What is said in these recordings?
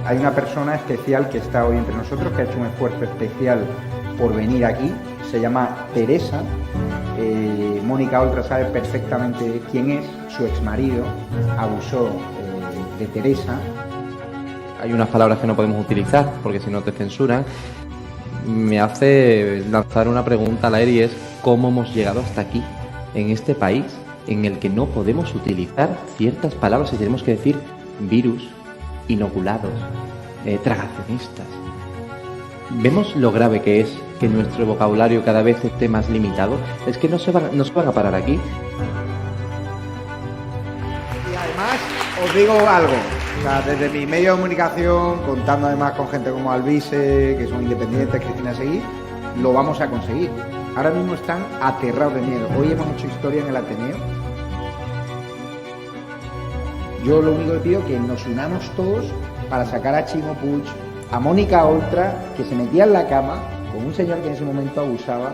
hay una persona especial que está hoy entre nosotros, que ha hecho un esfuerzo especial por venir aquí. Se llama Teresa. Mónica Oltra sabe perfectamente quién es. Su exmarido abusó de Teresa. Hay unas palabras que no podemos utilizar porque si no te censuran. Me hace lanzar una pregunta al aire y es ¿cómo hemos llegado hasta aquí? En este país en el que no podemos utilizar ciertas palabras y tenemos que decir virus, inoculados, tragacionistas. ¿Vemos lo grave que es que nuestro vocabulario cada vez esté más limitado? Es que no se van a parar aquí. Y además, os digo algo, o sea, desde mi medio de comunicación, contando además con gente como Alvise, que son independientes, Cristina Seguí, lo vamos a conseguir. Ahora mismo están aterrados de miedo. Hoy hemos hecho historia en el Ateneo. Yo lo único que pido es que nos unamos todos para sacar a Chimo Puig, a Mónica Oltra, que se metía en la cama con un señor que en ese momento abusaba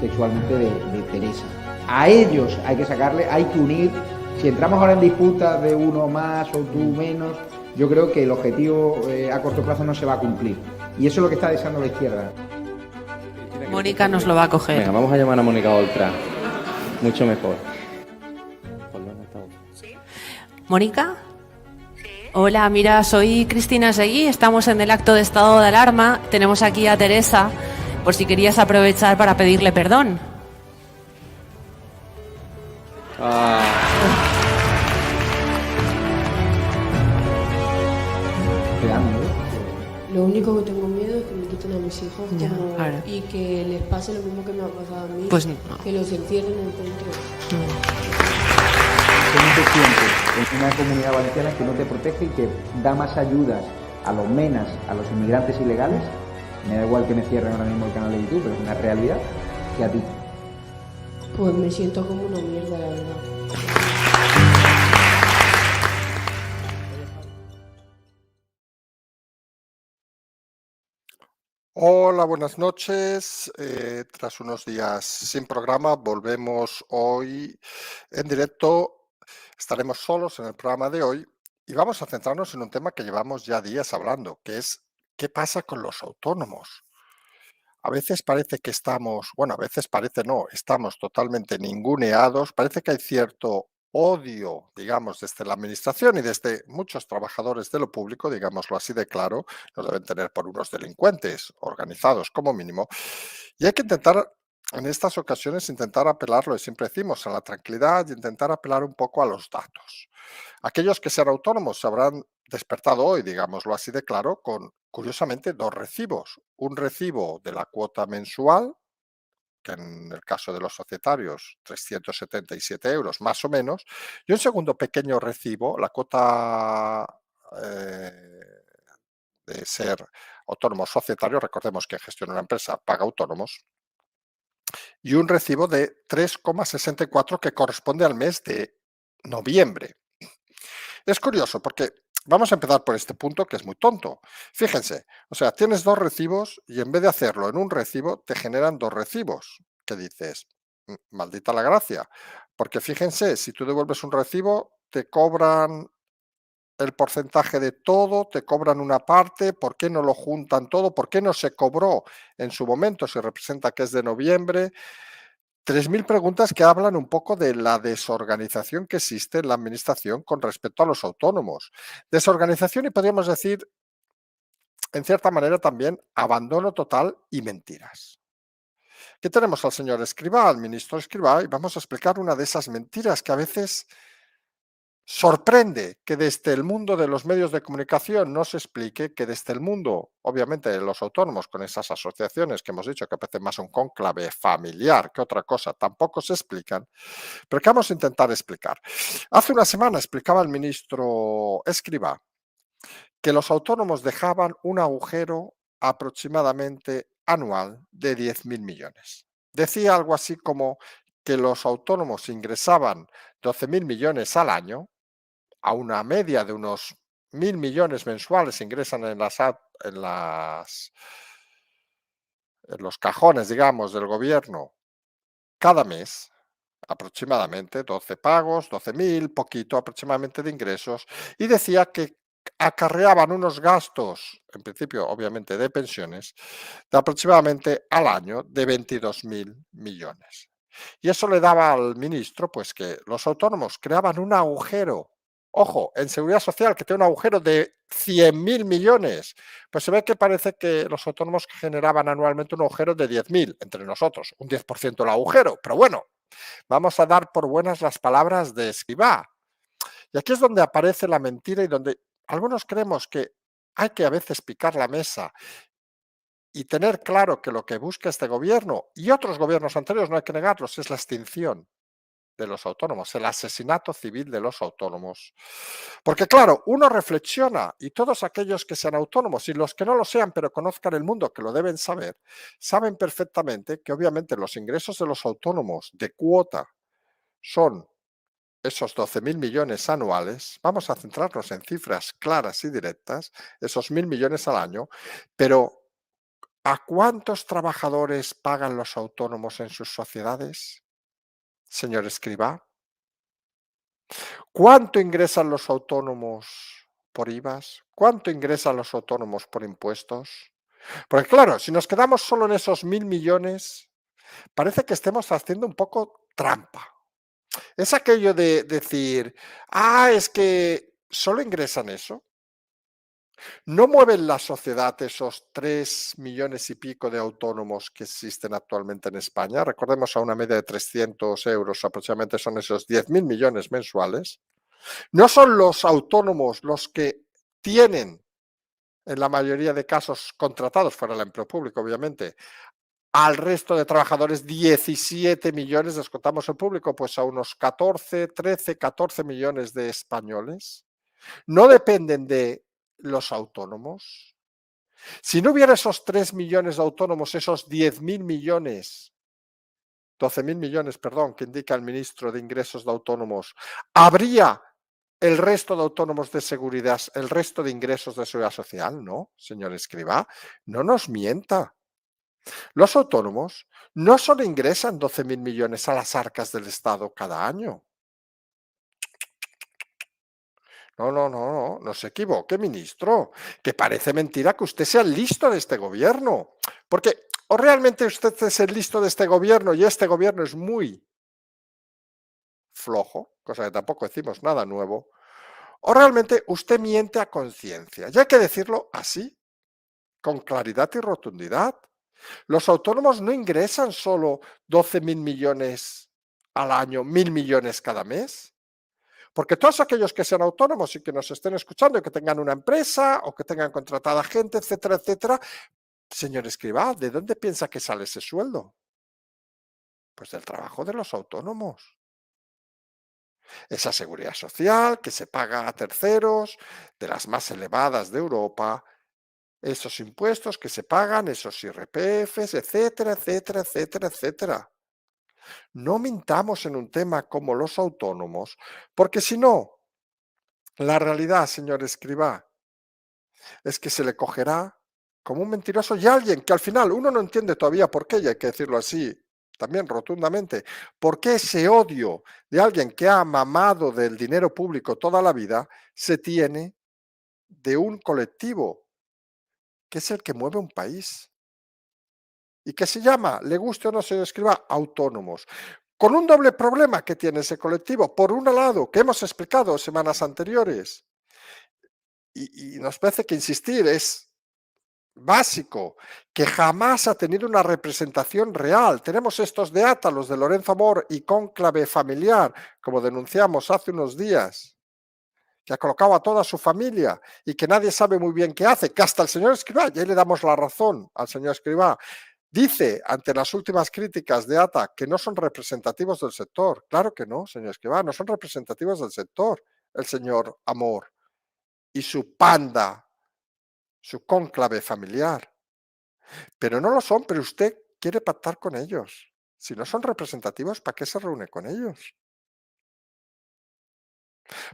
sexualmente de Teresa. A ellos hay que sacarle, hay que unir. Si entramos ahora en disputas de uno más o tú menos, yo creo que el objetivo a corto plazo no se va a cumplir. Y eso es lo que está deseando la izquierda. Mónica nos lo va a coger. Venga, vamos a llamar a Mónica Oltra. Mucho mejor. ¿Mónica? Hola, mira, soy Cristina Seguí, estamos en el acto de estado de alarma, tenemos aquí a Teresa, por si querías aprovechar para pedirle perdón. Lo único que tengo miedo es que me quiten a mis hijos Ya, claro. y que les pase lo mismo que me ha pasado a mí, Pues no. que los encierren en dentro. ¿Cómo te sientes en una comunidad valenciana que no te protege y que da más ayudas a los menas, a los inmigrantes ilegales? Me da igual que me cierren ahora mismo el canal de YouTube, pero es una realidad, que a ti. Pues me siento como una mierda, la verdad. Hola, buenas noches. Tras unos días sin programa, volvemos hoy en directo. Estaremos solos en el programa de hoy y vamos a centrarnos en un tema que llevamos ya días hablando, que es ¿qué pasa con los autónomos? A veces parece que estamos, bueno, a veces parece no, estamos totalmente ninguneados, parece que hay cierto odio, digamos, desde la administración y desde muchos trabajadores de lo público, digámoslo así de claro, nos deben tener por unos delincuentes organizados como mínimo. Y hay que intentar, en estas ocasiones, intentar apelar, lo que siempre decimos, a la tranquilidad y intentar apelar un poco a los datos. Aquellos que sean autónomos se habrán despertado hoy, digámoslo así de claro, con curiosamente dos recibos. Un recibo de la cuota mensual, que en el caso de los societarios 377 euros más o menos, y un segundo pequeño recibo, la cuota de ser autónomo societario, recordemos que gestiona una empresa, paga autónomos, y un recibo de 3,64 que corresponde al mes de noviembre. Es curioso porque vamos a empezar por este punto que es muy tonto. Fíjense, o sea, tienes dos recibos y en vez de hacerlo en un recibo, te generan dos recibos. ¿Qué dices? Maldita la gracia. Porque fíjense, si tú devuelves un recibo, te cobran el porcentaje de todo, te cobran una parte, ¿por qué no lo juntan todo? ¿Por qué no se cobró en su momento? Se representa que es de noviembre. 3.000 preguntas que hablan un poco de la desorganización que existe en la administración con respecto a los autónomos. Desorganización y podríamos decir, en cierta manera también, abandono total y mentiras. Aquí tenemos al señor Escrivá, al ministro Escrivá, y vamos a explicar una de esas mentiras que a veces sorprende que desde el mundo de los medios de comunicación no se explique, que desde el mundo, obviamente, de los autónomos, con esas asociaciones que hemos dicho que parecen más un cónclave familiar que otra cosa, tampoco se explican, pero que vamos a intentar explicar. Hace una semana explicaba el ministro Escrivá que los autónomos dejaban un agujero aproximadamente anual de 10.000 millones. Decía algo así como que los autónomos ingresaban 12.000 millones al año, a una media de unos 1.000 millones mensuales ingresan en los cajones, digamos, del gobierno cada mes, aproximadamente 12 pagos, 12.000, poquito aproximadamente de ingresos, y decía que acarreaban unos gastos, en principio obviamente de pensiones, de aproximadamente al año de 22.000 millones. Y eso le daba al ministro pues que los autónomos creaban un agujero, ojo, en seguridad social que tiene un agujero de 100.000 millones. Pues se ve que parece que los autónomos generaban anualmente un agujero de 10.000 entre nosotros, un 10% del agujero. Pero bueno, vamos a dar por buenas las palabras de Escrivá. Y aquí es donde aparece la mentira y donde algunos creemos que hay que a veces picar la mesa y tener claro que lo que busca este gobierno y otros gobiernos anteriores, no hay que negarlos, es la extinción de los autónomos, el asesinato civil de los autónomos. Porque claro, uno reflexiona y todos aquellos que sean autónomos y los que no lo sean pero conozcan el mundo, que lo deben saber, saben perfectamente que obviamente los ingresos de los autónomos de cuota son esos 12.000 millones anuales. Vamos a centrarnos en cifras claras y directas, esos 1.000 millones al año, pero ¿a cuántos trabajadores pagan los autónomos en sus sociedades, señor Escrivá? ¿Cuánto ingresan los autónomos por IVAs? ¿Cuánto ingresan los autónomos por impuestos? Porque claro, si nos quedamos solo en esos 1.000 millones, parece que estemos haciendo un poco trampa. Es aquello de decir, es que solo ingresan eso. ¿No mueven la sociedad esos 3 millones y pico de autónomos que existen actualmente en España? Recordemos a una media de 300 euros, aproximadamente son esos 10.000 millones mensuales. ¿No son los autónomos los que tienen, en la mayoría de casos contratados, fuera del empleo público, obviamente, al resto de trabajadores? 17 millones, descontamos el público, pues a unos 14, 13, 14 millones de españoles. ¿No dependen de los autónomos? Si no hubiera esos 3 millones de autónomos, esos 10.000 millones, 12.000 millones, perdón, que indica el ministro de Ingresos de Autónomos, ¿habría el resto de autónomos de seguridad, el resto de ingresos de seguridad social? No, señor Escrivá, no nos mienta. Los autónomos no solo ingresan 12.000 millones a las arcas del Estado cada año. No se equivoque, ministro, que parece mentira que usted sea el listo de este gobierno. Porque o realmente usted es el listo de este gobierno y este gobierno es muy flojo, cosa que tampoco decimos nada nuevo, o realmente usted miente a conciencia. Y hay que decirlo así, con claridad y rotundidad. Los autónomos no ingresan solo 12.000 millones al año, 1.000 millones cada mes. Porque todos aquellos que sean autónomos y que nos estén escuchando y que tengan una empresa o que tengan contratada gente, etcétera, etcétera, señor Escrivá, ¿de dónde piensa que sale ese sueldo? Pues del trabajo de los autónomos. Esa seguridad social que se paga a terceros, de las más elevadas de Europa, esos impuestos que se pagan, esos IRPFs, etcétera, etcétera, etcétera, etcétera. No mintamos en un tema como los autónomos, porque si no, la realidad, señor Escrivá, es que se le cogerá como un mentiroso y alguien que al final uno no entiende todavía por qué, y hay que decirlo así también rotundamente, por qué ese odio de alguien que ha mamado del dinero público toda la vida se tiene de un colectivo que es el que mueve un país y que se llama, le guste o no se escriba, autónomos. Con un doble problema que tiene ese colectivo. Por un lado, que hemos explicado semanas anteriores, y nos parece que insistir es básico, que jamás ha tenido una representación real. Tenemos estos de ATA, los de Lorenzo Amor y Cónclave Familiar, como denunciamos hace unos días, que ha colocado a toda su familia y que nadie sabe muy bien qué hace, que hasta el señor Escrivá, y ahí le damos la razón al señor Escrivá, dice ante las últimas críticas de ATA que no son representativos del sector. Claro que no, señor Escrivá, no son representativos del sector, el señor Amor y su panda, su cónclave familiar. Pero no lo son, pero usted quiere pactar con ellos. Si no son representativos, ¿para qué se reúne con ellos?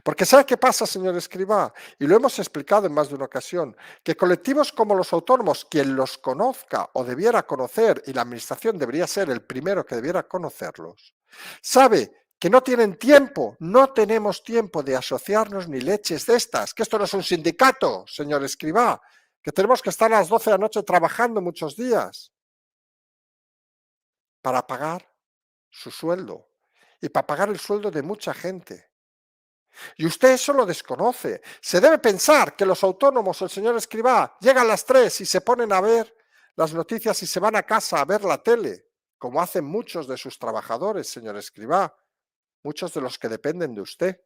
Porque ¿sabe qué pasa, señor Escrivá? Y lo hemos explicado en más de una ocasión, que colectivos como los autónomos, quien los conozca o debiera conocer, y la administración debería ser el primero que debiera conocerlos, sabe que no tienen tiempo, no tenemos tiempo de asociarnos ni leches de estas, que esto no es un sindicato, señor Escrivá, que tenemos que estar a las 12 de la noche trabajando muchos días para pagar su sueldo y para pagar el sueldo de mucha gente. Y usted eso lo desconoce. Se debe pensar que los autónomos, el señor Escrivá, llegan a las 3 y se ponen a ver las noticias y se van a casa a ver la tele, como hacen muchos de sus trabajadores, señor Escrivá, muchos de los que dependen de usted.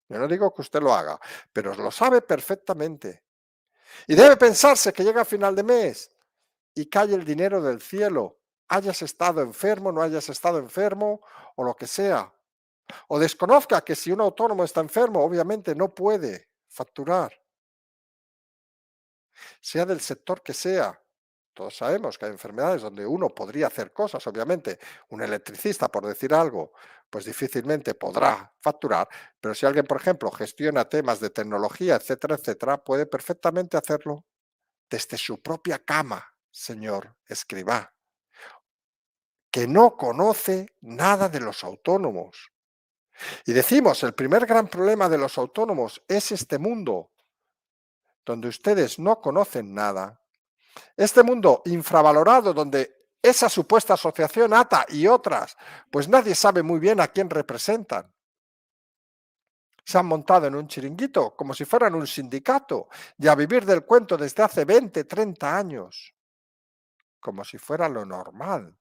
Yo no digo que usted lo haga, pero lo sabe perfectamente. Y debe pensarse que llega a final de mes y cae el dinero del cielo, hayas estado enfermo, no hayas estado enfermo o lo que sea. O desconozca que si un autónomo está enfermo, obviamente no puede facturar, sea del sector que sea. Todos sabemos que hay enfermedades donde uno podría hacer cosas, obviamente. Un electricista, por decir algo, pues difícilmente podrá facturar, pero si alguien, por ejemplo, gestiona temas de tecnología, etcétera, etcétera, puede perfectamente hacerlo desde su propia cama, señor Escrivá, que no conoce nada de los autónomos. Y decimos, el primer gran problema de los autónomos es este mundo donde ustedes no conocen nada, este mundo infravalorado donde esa supuesta asociación ATA y otras, pues nadie sabe muy bien a quién representan. Se han montado en un chiringuito como si fueran un sindicato y a vivir del cuento desde hace 20, 30 años, como si fuera lo normal.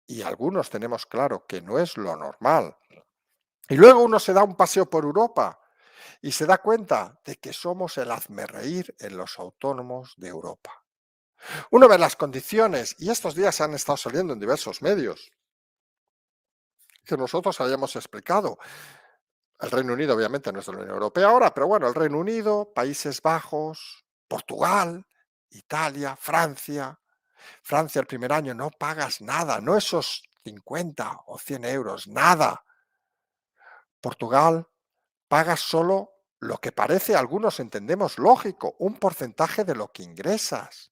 Y algunos tenemos claro que no es lo normal. Y luego uno se da un paseo por Europa y se da cuenta de que somos el hazmerreír en los autónomos de Europa. Uno ve las condiciones, y estos días han estado saliendo en diversos medios, que nosotros hayamos explicado. El Reino Unido obviamente no es de la Unión Europea ahora, pero bueno, el Reino Unido, Países Bajos, Portugal, Italia, Francia. Francia el primer año no pagas nada, no esos 50 o 100 euros, nada. Portugal pagas solo lo que parece, algunos entendemos lógico, un porcentaje de lo que ingresas.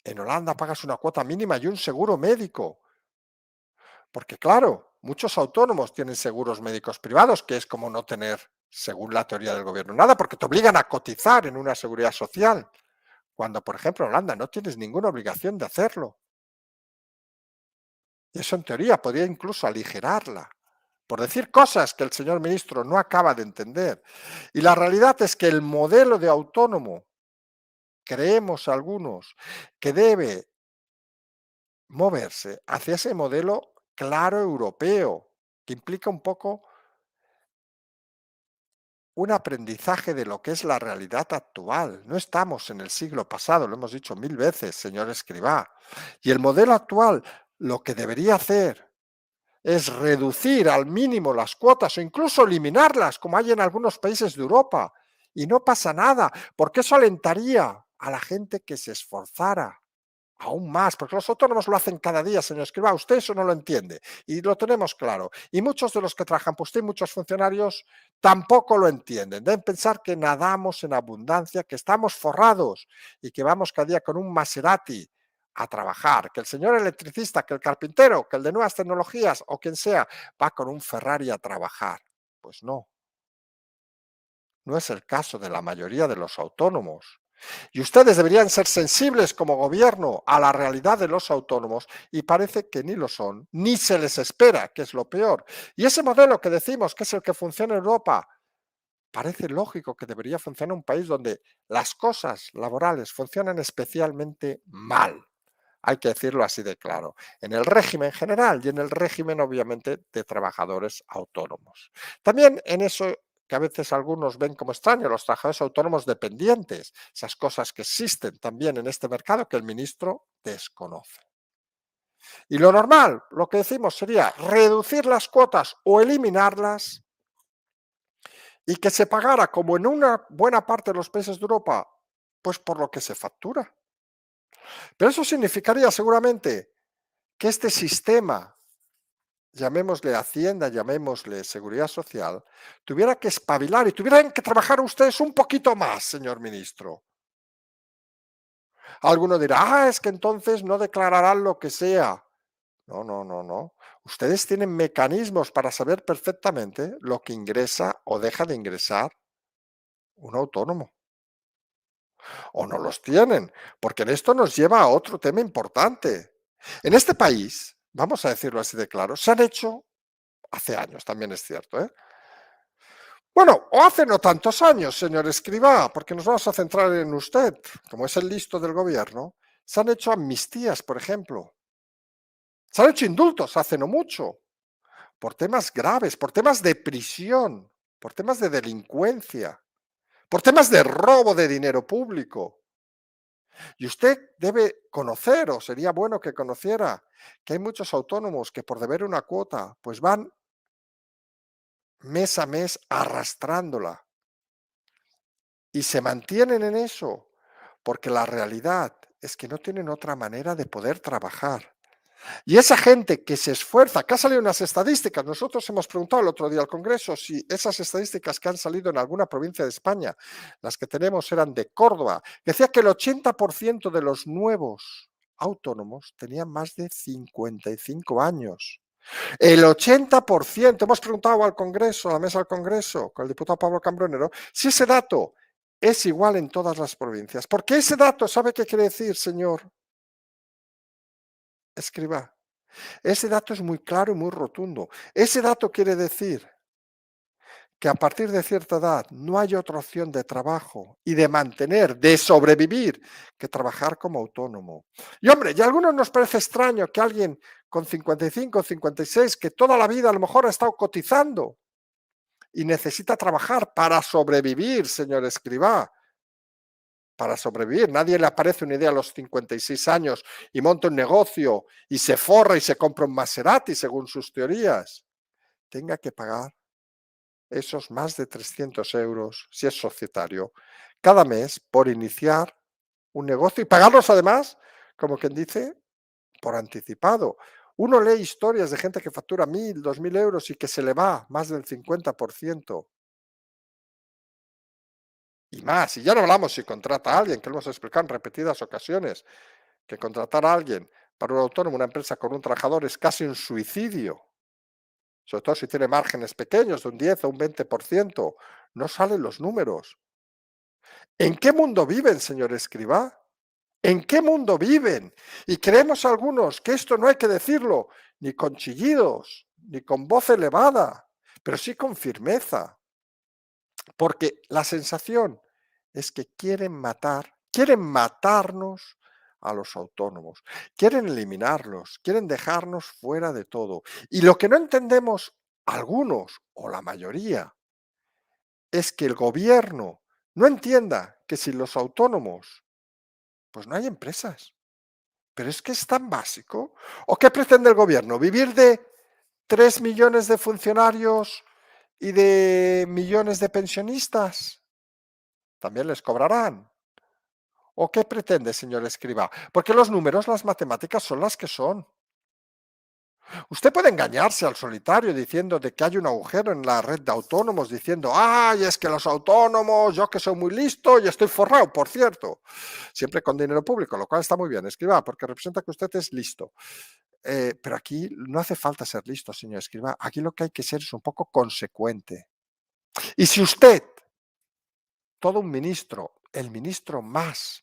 En Holanda pagas una cuota mínima y un seguro médico. Porque claro, muchos autónomos tienen seguros médicos privados, que es como no tener, según la teoría del gobierno, nada, porque te obligan a cotizar en una seguridad social, cuando, por ejemplo, en Holanda no tienes ninguna obligación de hacerlo. Y eso en teoría podría incluso aligerarla, por decir cosas que el señor ministro no acaba de entender. Y la realidad es que el modelo de autónomo, creemos algunos, que debe moverse hacia ese modelo claro europeo, que implica un poco un aprendizaje de lo que es la realidad actual. No estamos en el siglo pasado, lo hemos dicho 1000 veces, señor Escrivá. Y el modelo actual lo que debería hacer es reducir al mínimo las cuotas o incluso eliminarlas, como hay en algunos países de Europa. Y no pasa nada, porque eso alentaría a la gente que se esforzara aún más, porque los autónomos lo hacen cada día, señor Escrivá. Usted eso no lo entiende y lo tenemos claro. Y muchos de los que trabajan por usted, muchos funcionarios, tampoco lo entienden. Deben pensar que nadamos en abundancia, que estamos forrados y que vamos cada día con un Maserati a trabajar, que el señor electricista, que el carpintero, que el de nuevas tecnologías o quien sea, va con un Ferrari a trabajar. Pues no. No es el caso de la mayoría de los autónomos. Y ustedes deberían ser sensibles como gobierno a la realidad de los autónomos y parece que ni lo son, ni se les espera, que es lo peor. Y ese modelo que decimos que es el que funciona en Europa, parece lógico que debería funcionar en un país donde las cosas laborales funcionan especialmente mal. Hay que decirlo así de claro, en el régimen general y en el régimen obviamente de trabajadores autónomos. También en eso que a veces algunos ven como extraño, los trabajadores autónomos dependientes, esas cosas que existen también en este mercado que el ministro desconoce. Y lo normal, lo que decimos sería reducir las cuotas o eliminarlas y que se pagara, como en una buena parte de los países de Europa, pues por lo que se factura. Pero eso significaría seguramente que este sistema, llamémosle Hacienda, llamémosle Seguridad Social, tuviera que espabilar y tuvieran que trabajar ustedes un poquito más, señor ministro. Alguno dirá, es que entonces no declararán lo que sea. No, no, no, no. Ustedes tienen mecanismos para saber perfectamente lo que ingresa o deja de ingresar un autónomo. O no los tienen, porque en esto nos lleva a otro tema importante. En este país, vamos a decirlo así de claro, se han hecho, hace años también es cierto, ¿eh? Bueno, o hace no tantos años, señor Escrivá, porque nos vamos a centrar en usted, como es el listo del gobierno, se han hecho amnistías, por ejemplo. Se han hecho indultos hace no mucho, por temas graves, por temas de prisión, por temas de delincuencia, por temas de robo de dinero público. Y usted debe conocer, o sería bueno que conociera, que hay muchos autónomos que por deber una cuota, pues van mes a mes arrastrándola y se mantienen en eso, porque la realidad es que no tienen otra manera de poder trabajar. Y esa gente que se esfuerza, que ha salido unas estadísticas, nosotros hemos preguntado el otro día al Congreso si esas estadísticas que han salido en alguna provincia de España, las que tenemos eran de Córdoba, decía que el 80% de los nuevos autónomos tenían más de 55 años. El 80%, hemos preguntado al Congreso, a la mesa del Congreso, con el diputado Pablo Cambronero, si ese dato es igual en todas las provincias. Porque ese dato, ¿sabe qué quiere decir, señor Escrivá? Ese dato es muy claro y muy rotundo. Ese dato quiere decir que a partir de cierta edad no hay otra opción de trabajo y de mantener, de sobrevivir, que trabajar como autónomo. Y hombre, y a algunos nos parece extraño que alguien con 55, 56, que toda la vida a lo mejor ha estado cotizando y necesita trabajar para sobrevivir, señor Escrivá, para sobrevivir. Nadie le aparece una idea a los 56 años y monta un negocio y se forra y se compra un Maserati, según sus teorías. Tenga que pagar esos más de 300 euros, si es societario, cada mes por iniciar un negocio y pagarlos además, como quien dice, por anticipado. Uno lee historias de gente que factura 1.000, 2.000 euros y que se le va más del 50%. Y más, y ya no hablamos si contrata a alguien, que lo hemos explicado en repetidas ocasiones, que contratar a alguien para un autónomo, una empresa con un trabajador, es casi un suicidio. Sobre todo si tiene márgenes pequeños de un 10 o un 20%, no salen los números. ¿En qué mundo viven, señor Escrivá? ¿En qué mundo viven? Y creemos algunos que esto no hay que decirlo ni con chillidos, ni con voz elevada, pero sí con firmeza, porque la sensación es que quieren matarnos a los autónomos, quieren eliminarlos, quieren dejarnos fuera de todo. Y lo que no entendemos algunos o la mayoría es que el gobierno no entienda que sin los autónomos, pues no hay empresas. Pero es que es tan básico. ¿O qué pretende el gobierno? ¿Vivir de 3 millones de funcionarios y de millones de pensionistas? También les cobrarán. ¿O qué pretende, señor Escrivá? Porque los números, las matemáticas son las que son. Usted puede engañarse al solitario diciendo de que hay un agujero en la red de autónomos, diciendo, ay, es que los autónomos, yo que soy muy listo y estoy forrado, por cierto, siempre con dinero público, lo cual está muy bien, Escrivá, porque representa que usted es listo. Pero aquí no hace falta ser listo, señor Escrivá. Aquí lo que hay que ser es un poco consecuente. Y si usted, todo un ministro, el ministro más,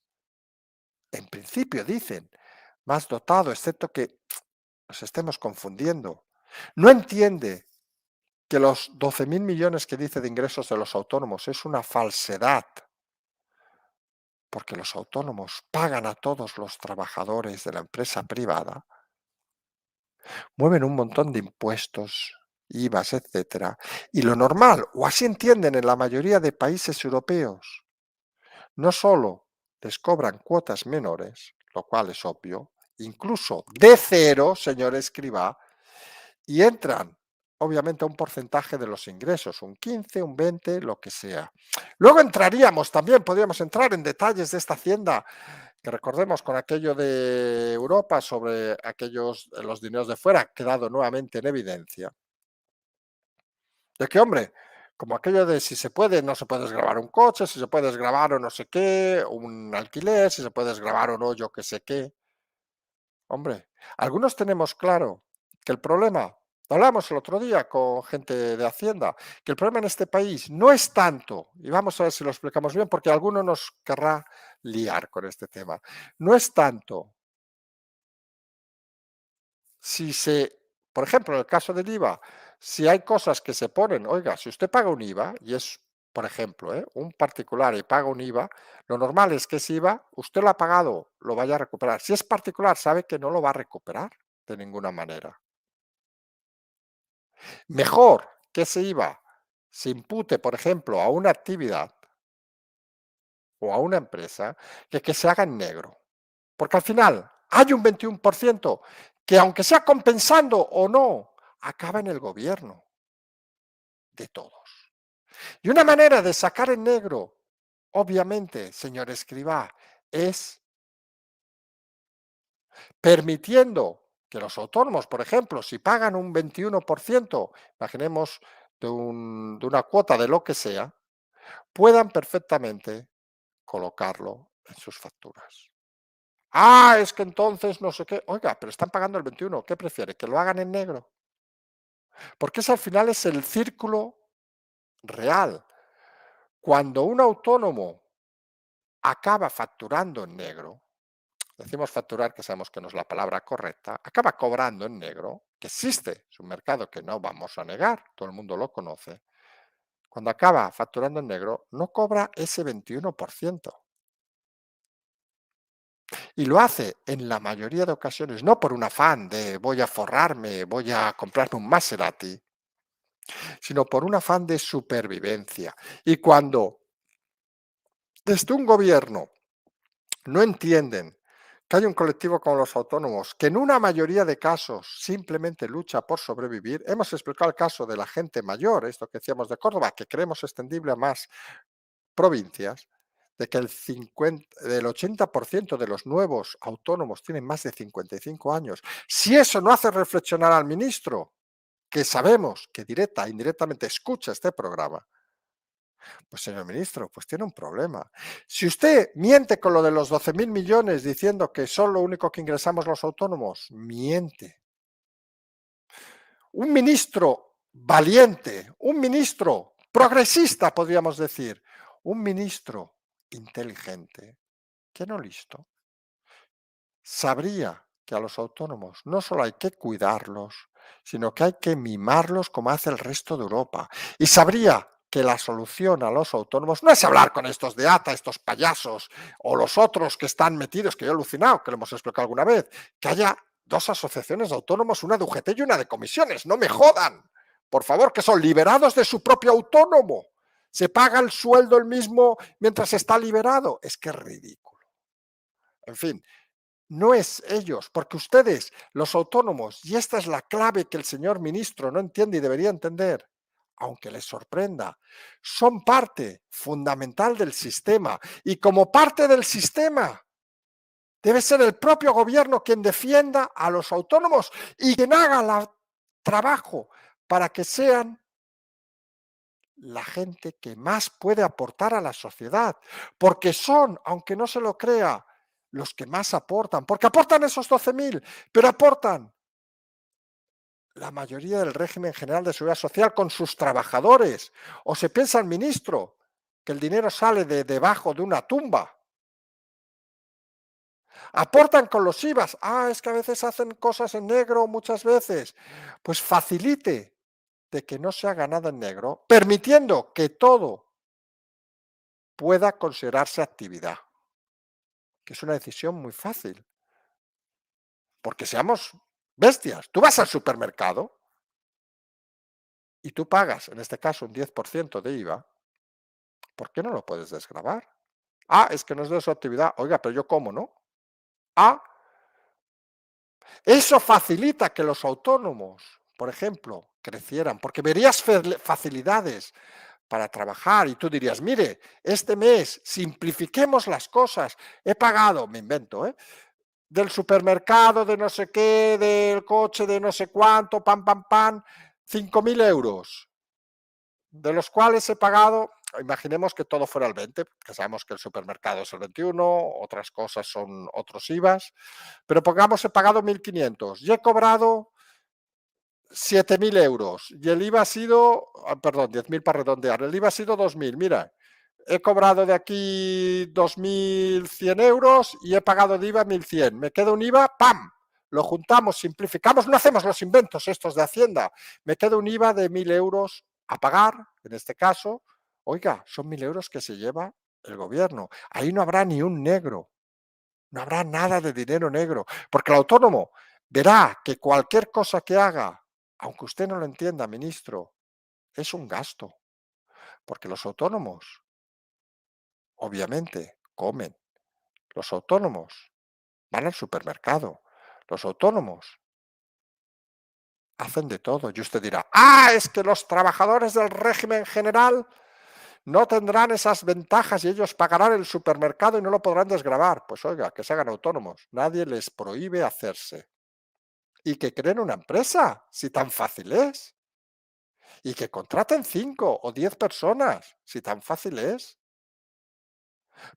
en principio dicen, más dotado, excepto que nos estemos confundiendo, no entiende que los 12.000 millones que dice de ingresos de los autónomos es una falsedad, porque los autónomos pagan a todos los trabajadores de la empresa privada, mueven un montón de impuestos, IVAs, etcétera, y lo normal, o así entienden en la mayoría de países europeos, no solo les cobran cuotas menores, lo cual es obvio, incluso de cero, señor Escrivá, y entran obviamente a un porcentaje de los ingresos, un 15, un 20, lo que sea. Luego entraríamos también, podríamos entrar en detalles de esta hacienda, que recordemos con aquello de Europa sobre aquellos, los dineros de fuera, ha quedado nuevamente en evidencia. De que, hombre, como aquello de si se puede, no se puede desgravar un coche, si se puede desgravar o no sé qué, un alquiler, si se puede desgravar o no, yo qué sé qué. Hombre, Algunos tenemos claro que el problema, lo hablamos el otro día con gente de Hacienda, que el problema en este país no es tanto, y vamos a ver si lo explicamos bien, porque alguno nos querrá liar con este tema, no es tanto si por ejemplo, en el caso del IVA, si hay cosas que se ponen, oiga, si usted paga un IVA y es, por ejemplo, un particular y paga un IVA, lo normal es que ese IVA, usted lo ha pagado, lo vaya a recuperar. Si es particular, sabe que no lo va a recuperar de ninguna manera. Mejor que ese IVA se impute, por ejemplo, a una actividad o a una empresa que se haga en negro. Porque al final hay un 21% que, aunque sea compensando o no, acaba en el gobierno de todos. Y una manera de sacar en negro, obviamente, señor Escrivá, es permitiendo que los autónomos, por ejemplo, si pagan un 21%, imaginemos de una cuota de lo que sea, puedan perfectamente colocarlo en sus facturas. Ah, es que entonces no sé qué. Oiga, pero están pagando el 21. ¿Qué prefiere? ¿Que lo hagan en negro? Porque ese al final es el círculo real. Cuando un autónomo acaba facturando en negro, decimos facturar, que sabemos que no es la palabra correcta, acaba cobrando en negro, que existe, es un mercado que no vamos a negar, todo el mundo lo conoce. Cuando acaba facturando en negro, no cobra ese 21%. Y lo hace en la mayoría de ocasiones, no por un afán de voy a forrarme, voy a comprarme un Maserati, sino por un afán de supervivencia. Y cuando desde un gobierno no entienden que hay un colectivo como los autónomos que en una mayoría de casos simplemente lucha por sobrevivir, hemos explicado el caso de la gente mayor, esto que decíamos de Córdoba, que creemos extendible a más provincias, de que del 80% de los nuevos autónomos tienen más de 55 años. Si eso no hace reflexionar al ministro, que sabemos que directa e indirectamente escucha este programa, pues señor ministro, pues tiene un problema. Si usted miente con lo de los 12.000 millones diciendo que son lo único que ingresamos los autónomos, miente. Un ministro valiente, un ministro progresista, podríamos decir, un ministro inteligente, que no listo, sabría que a los autónomos no solo hay que cuidarlos, sino que hay que mimarlos como hace el resto de Europa. Y sabría que la solución a los autónomos no es hablar con estos de ATA, estos payasos, o los otros que están metidos, que yo he alucinado, que lo hemos explicado alguna vez, que haya dos asociaciones de autónomos, una de UGT y una de comisiones. No me jodan, por favor, que son liberados de su propio autónomo. Se paga el sueldo el mismo mientras está liberado. Es que es ridículo. En fin, no es ellos, porque ustedes, los autónomos, y esta es la clave que el señor ministro no entiende y debería entender, aunque les sorprenda, son parte fundamental del sistema. Y como parte del sistema, debe ser el propio gobierno quien defienda a los autónomos y quien haga el trabajo para que sean la gente que más puede aportar a la sociedad, porque son, aunque no se lo crea, los que más aportan, porque aportan esos 12.000, pero aportan la mayoría del régimen general de seguridad social con sus trabajadores. O se piensa el ministro que el dinero sale de debajo de una tumba. Aportan con los IVAs. Ah, es que a veces hacen cosas en negro, muchas veces. Pues facilite de que no se haga nada en negro, permitiendo que todo pueda considerarse actividad, que es una decisión muy fácil. Porque seamos bestias. Tú vas al supermercado y tú pagas, en este caso, un 10% de IVA. ¿Por qué no lo puedes desgravar? Ah, es que no es de su actividad. Oiga, pero yo como, ¿no? Ah, eso facilita que los autónomos, por ejemplo, crecieran, porque verías facilidades para trabajar y tú dirías, mire, este mes simplifiquemos las cosas. He pagado, me invento, del supermercado, de no sé qué, del coche, de no sé cuánto, pam, 5.000 euros, de los cuales he pagado imaginemos que todo fuera el 20, que sabemos que el supermercado es el 21, otras cosas son otros IVAs, pero pongamos he pagado 1.500 y he cobrado 7.000 euros y el IVA ha sido, perdón, 10.000 para redondear, el IVA ha sido 2.000, mira, he cobrado de aquí 2.100 euros y he pagado de IVA 1.100, me queda un IVA, ¡pam!, lo juntamos, simplificamos, no hacemos los inventos estos de Hacienda, me queda un IVA de 1.000 euros a pagar, en este caso, oiga, son 1.000 euros que se lleva el gobierno, ahí no habrá ni un negro, no habrá nada de dinero negro, porque el autónomo verá que cualquier cosa que haga, aunque usted no lo entienda, ministro, es un gasto, porque los autónomos, obviamente, comen, los autónomos van al supermercado, los autónomos hacen de todo. Y usted dirá, es que los trabajadores del régimen general no tendrán esas ventajas y ellos pagarán el supermercado y no lo podrán desgravar. Pues oiga, que se hagan autónomos. Nadie les prohíbe hacerse. Y que creen una empresa, si tan fácil es. Y que contraten 5 o 10 personas, si tan fácil es.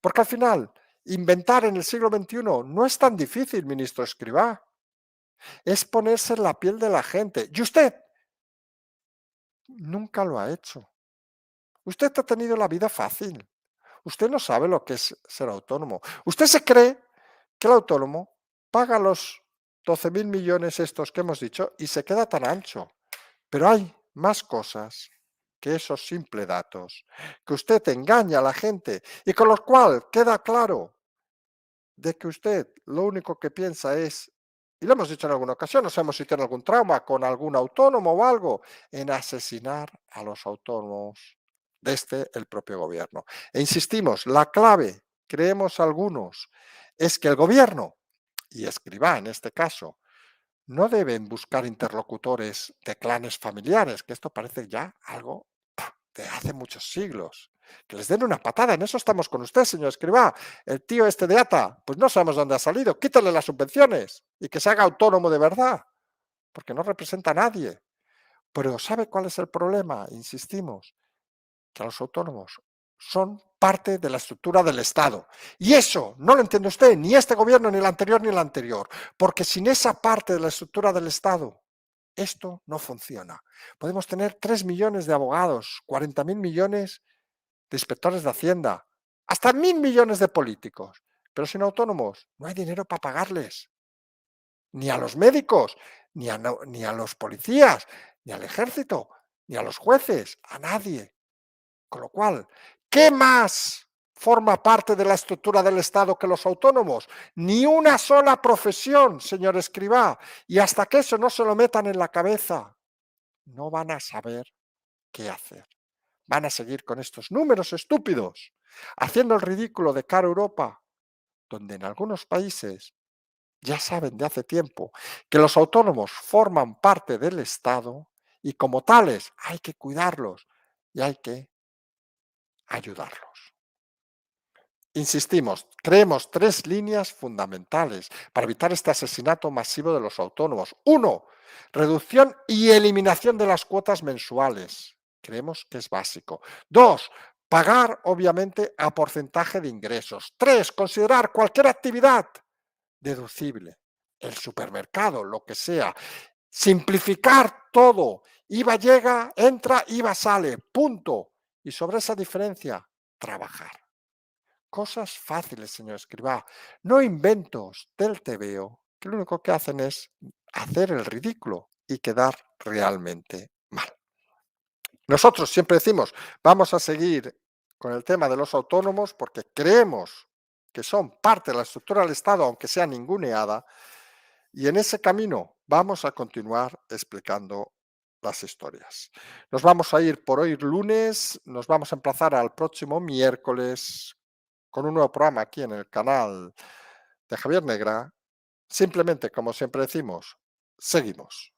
Porque al final, inventar en el siglo XXI no es tan difícil, ministro Escrivá. Es ponerse en la piel de la gente. Y usted nunca lo ha hecho. Usted ha tenido la vida fácil. Usted no sabe lo que es ser autónomo. Usted se cree que el autónomo paga los 12.000 millones estos que hemos dicho y se queda tan ancho. Pero hay más cosas que esos simples datos, que usted engaña a la gente y con lo cual queda claro de que usted lo único que piensa es, y lo hemos dicho en alguna ocasión, no sabemos si tiene algún trauma con algún autónomo o algo, en asesinar a los autónomos desde el propio gobierno. E insistimos, la clave, creemos algunos, es que el gobierno, y Escrivá en este caso, no deben buscar interlocutores de clanes familiares, que esto parece ya algo de hace muchos siglos. Que les den una patada, en eso estamos con usted, señor Escrivá. El tío este de ATA, pues no sabemos dónde ha salido, quítale las subvenciones y que se haga autónomo de verdad, porque no representa a nadie. Pero ¿sabe cuál es el problema? Insistimos, que los autónomos son parte de la estructura del Estado. Y eso no lo entiende usted, ni este gobierno, ni el anterior, ni el anterior. Porque sin esa parte de la estructura del Estado, esto no funciona. Podemos tener 3 millones de abogados, 40.000 millones de inspectores de Hacienda, hasta 1.000 millones de políticos. Pero sin autónomos no hay dinero para pagarles. Ni a los médicos, ni a los policías, ni al ejército, ni a los jueces, a nadie. Con lo cual, ¿qué más forma parte de la estructura del Estado que los autónomos? Ni una sola profesión, señor Escrivá. Y hasta que eso no se lo metan en la cabeza, no van a saber qué hacer. Van a seguir con estos números estúpidos, haciendo el ridículo de cara a Europa, donde en algunos países ya saben de hace tiempo que los autónomos forman parte del Estado y como tales hay que cuidarlos y hay que ayudarlos. Insistimos, creemos 3 líneas fundamentales para evitar este asesinato masivo de los autónomos. 1, reducción y eliminación de las cuotas mensuales. Creemos que es básico. 2, pagar obviamente a porcentaje de ingresos. 3, considerar cualquier actividad deducible. El supermercado, lo que sea. Simplificar todo. IVA llega, entra, IVA sale. Punto. Y sobre esa diferencia, trabajar. Cosas fáciles, señor Escrivá. No inventos del tebeo que lo único que hacen es hacer el ridículo y quedar realmente mal. Nosotros siempre decimos, vamos a seguir con el tema de los autónomos porque creemos que son parte de la estructura del Estado, aunque sea ninguneada, y en ese camino vamos a continuar explicando las historias. Nos vamos a ir por hoy lunes, nos vamos a emplazar al próximo miércoles con un nuevo programa aquí en el canal de Javier Negra. Simplemente, como siempre decimos, seguimos.